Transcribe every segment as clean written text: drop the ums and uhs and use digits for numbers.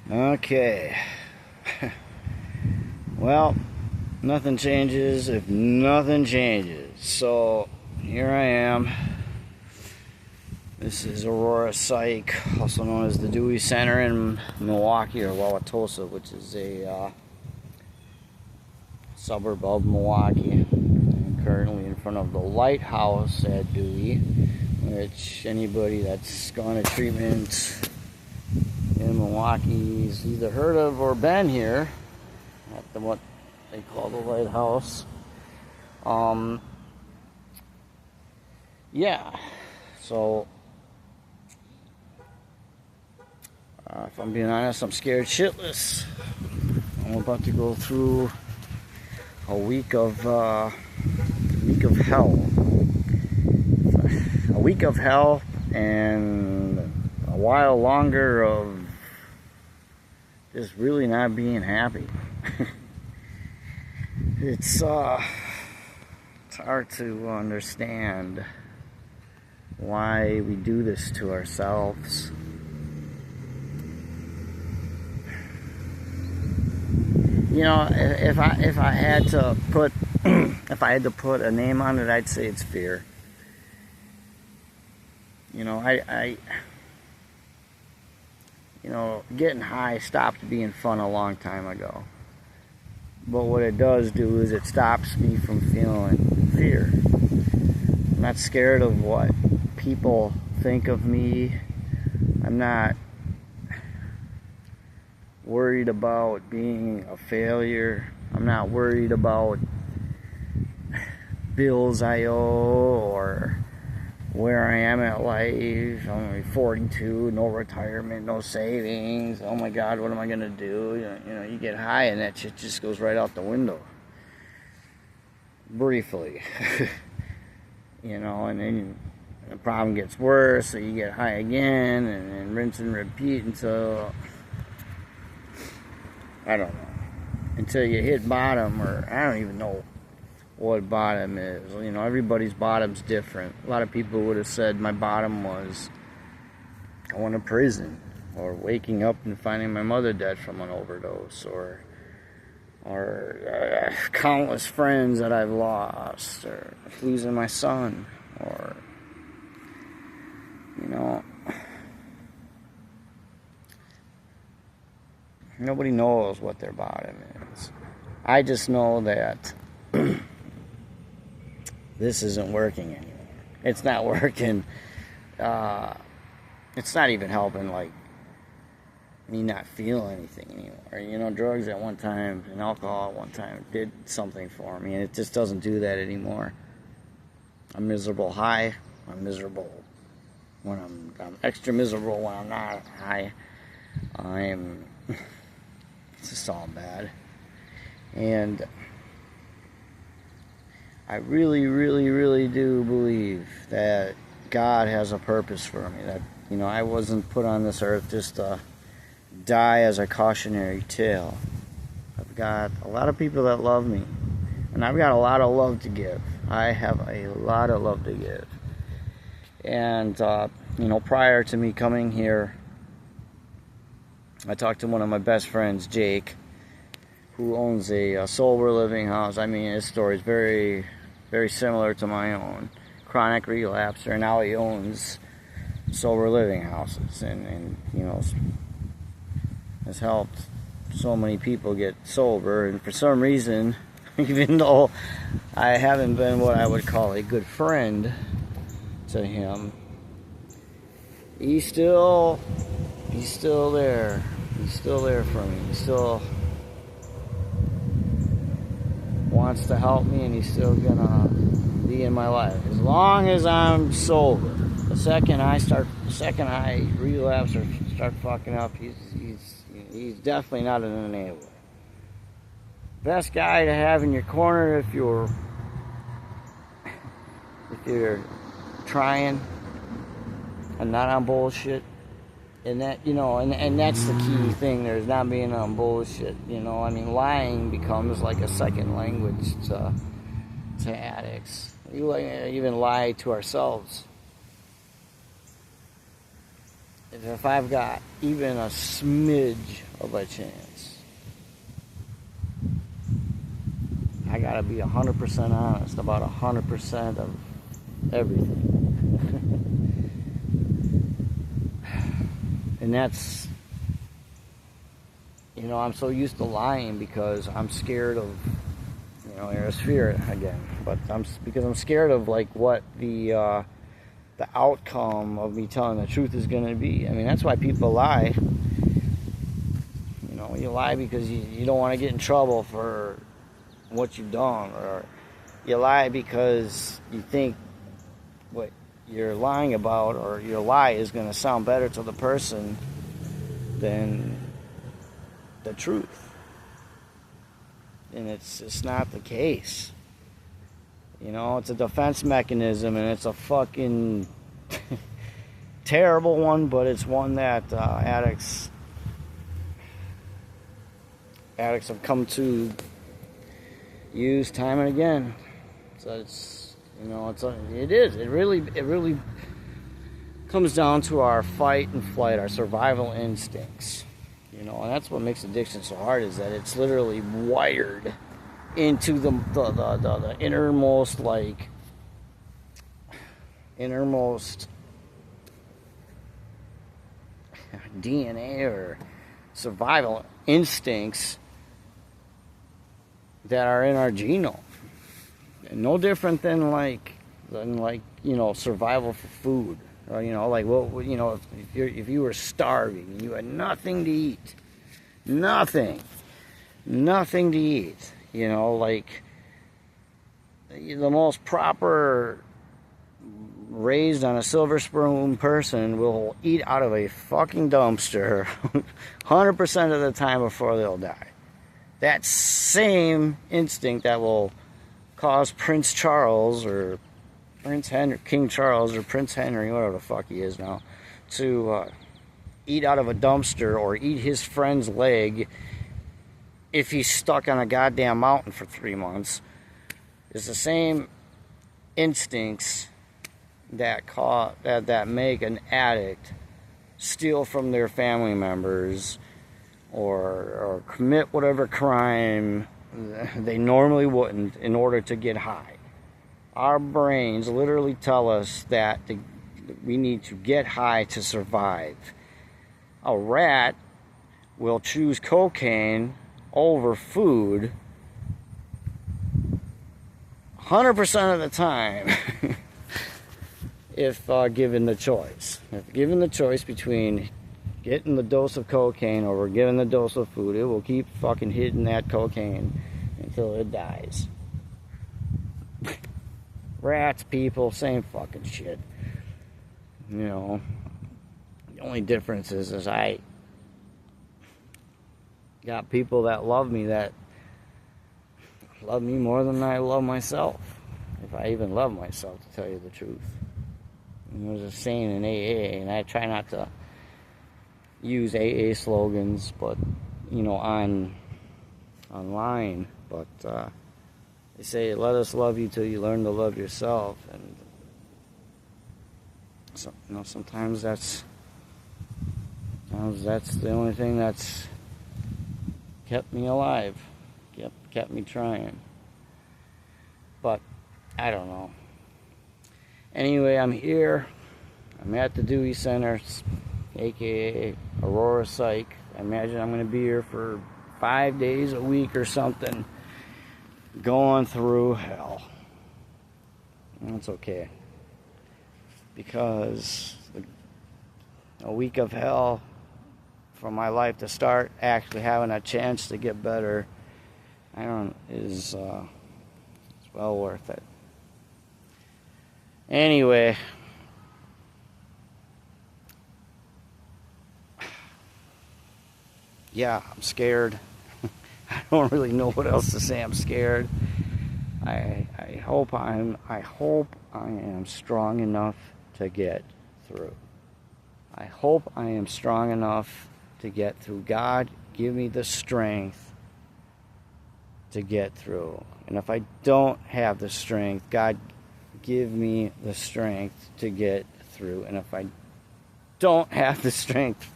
Okay. Well, nothing changes if nothing changes. So here I am. This is Aurora Psych, also known as the Dewey Center in Milwaukee, or Wauwatosa, which is a suburb of Milwaukee. I'm currently in front of the lighthouse at Dewey, which anybody that's gone to treatment in Milwaukee's either heard of or been here at what they call the lighthouse. Yeah, so if I'm being honest, I'm scared shitless. I'm about to go through a week of hell. A week of hell and a while longer of just really not being happy. It's hard to understand why we do this to ourselves. You know, if I had to put if I had to put a name on it, I'd say it's fear. You know, you know, getting high stopped being fun a long time ago. But what it does do is it stops me from feeling fear. I'm not scared of what people think of me. I'm not worried about being a failure. I'm not worried about bills I owe or where I am at life. I'm only 42, no retirement, no savings. Oh my God, what am I gonna do? You know, you get high and that shit just goes right out the window. Briefly. You know, and then the problem gets worse, so you get high again, and then rinse and repeat until, I don't know, until you hit bottom, or I don't even know what bottom is. You know, everybody's bottom's different. A lot of people would have said my bottom was going to prison, or waking up and finding my mother dead from an overdose, or countless friends that I've lost, or losing my son, or, you know, nobody knows what their bottom is. I just know that this isn't working anymore. It's not working. It's not even helping, like, me not feel anything anymore. You know, drugs at one time and alcohol at one time did something for me, and it just doesn't do that anymore. I'm miserable high. I'm miserable when I'm extra miserable when I'm not high. It's just all bad. And I really, really, really do believe that God has a purpose for me. That, you know, I wasn't put on this earth just to die as a cautionary tale. I've got a lot of people that love me, and I've got a lot of love to give. I have a lot of love to give. And, you know, prior to me coming here, I talked to one of my best friends, Jake, who owns a sober living house. I mean, his story is very, very similar to my own. Chronic relapser, and now he owns sober living houses, and you know, has helped so many people get sober. And for some reason, even though I haven't been what I would call a good friend to him, he's still there. He's still there for me. He still wants to help me, and he's still gonna be in my life as long as I'm sober. The second I relapse or start fucking up, he's definitely not an enabler. Best guy to have in your corner if you're trying and not on bullshit. And that, you know, and that's the key thing. There's not being on bullshit. You know, I mean, lying becomes like a second language to addicts. We even lie to ourselves. if I've got even a smidge of a chance, I gotta be 100% honest about 100% of everything. And that's, I'm so used to lying because I'm scared of, there's fear again. But because I'm scared of like what the outcome of me telling the truth is going to be. I mean, that's why people lie. You lie because you don't want to get in trouble for what you've done, or you lie because you think what you're lying about or your lie is going to sound better to the person than the truth. And it's not the case. It's a defense mechanism, and it's a fucking terrible one, but it's one that addicts have come to use time and again. So it really comes down to our fight and flight, our survival instincts. And that's what makes addiction so hard, is that it's literally wired into the innermost DNA or survival instincts that are in our genome. And no different than survival for food. Or, if you were starving and you had nothing to eat, nothing to eat, the most proper raised on a silver spoon person will eat out of a fucking dumpster 100% of the time before they'll die. That same instinct that will cause Prince Charles or King Charles or Prince Henry, whatever the fuck he is now, to eat out of a dumpster or eat his friend's leg if he's stuck on a goddamn mountain for 3 months, is the same instincts that make an addict steal from their family members or commit whatever crime they normally wouldn't in order to get high. Our brains literally tell us that we need to get high to survive. A rat will choose cocaine over food 100% of the time if given the choice. If given the choice between getting the dose of cocaine over giving the dose of food, it will keep fucking hitting that cocaine until it dies. Rats, people, same fucking shit. The only difference is I got people that love me more than I love myself. If I even love myself, to tell you the truth. And there's a saying in AA, and I try not to use AA slogans, but online. But they say, "Let us love you till you learn to love yourself." And so, sometimes that's the only thing that's kept me alive, kept me trying. But I don't know. Anyway, I'm here. I'm at the Dewey Center, aka Aurora Psych. I imagine I'm going to be here for 5 days a week or something, going through hell. And it's okay, because a week of hell for my life to start actually having a chance to get better, it's well worth it. Anyway, yeah, I'm scared. I don't really know what else to say. I'm scared. I hope I am strong enough to get through. I hope I am strong enough to get through. God, give me the strength to get through. And if I don't have the strength, God, give me the strength to get through. And if I don't have the strength.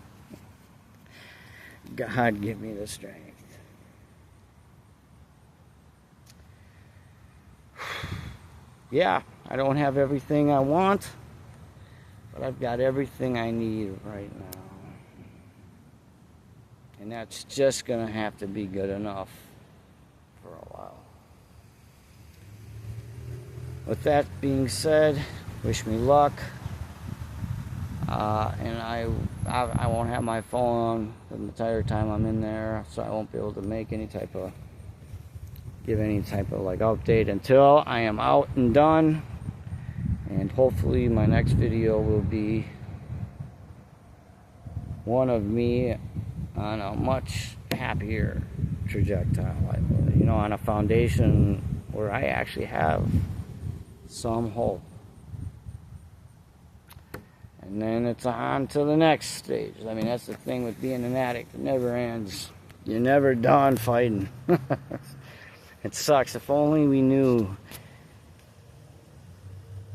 God, give me the strength. Yeah, I don't have everything I want, but I've got everything I need right now. And that's just going to have to be good enough for a while. With that being said, wish me luck. And I won't have my phone on the entire time I'm in there, so I won't be able to make any type of, give any type of like update until I am out and done. And hopefully my next video will be one of me on a much happier trajectory, you know, on a foundation where I actually have some hope. And then it's on to the next stage. I mean, that's the thing with being an addict. It never ends. You're never done fighting. It sucks. If only we knew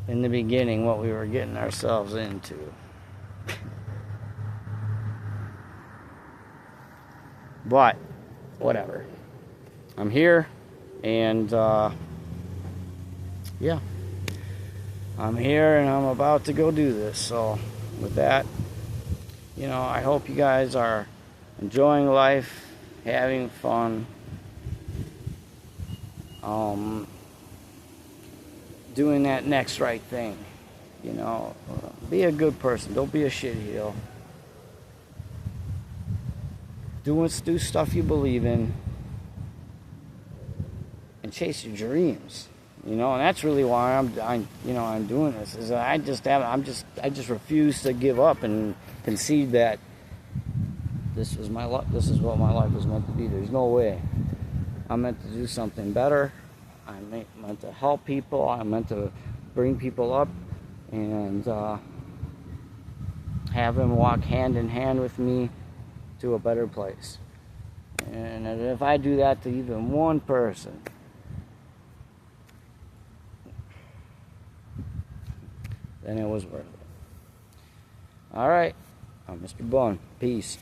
in the beginning what we were getting ourselves into. But, whatever. I'm here, and, yeah. I'm here and I'm about to go do this. So with that, you know, I hope you guys are enjoying life, having fun, doing that next right thing. You know, be a good person. Don't be a shitheel. Do stuff you believe in, and chase your dreams. You know, and that's really why I'm doing this. Is I just refuse to give up and concede that this is my life. This is what my life was meant to be. There's no way. I'm meant to do something better. I'm meant to help people. I'm meant to bring people up and have them walk hand in hand with me to a better place. And if I do that to even one person, then it was worth it. All right, I'm Mr. Bun. Peace.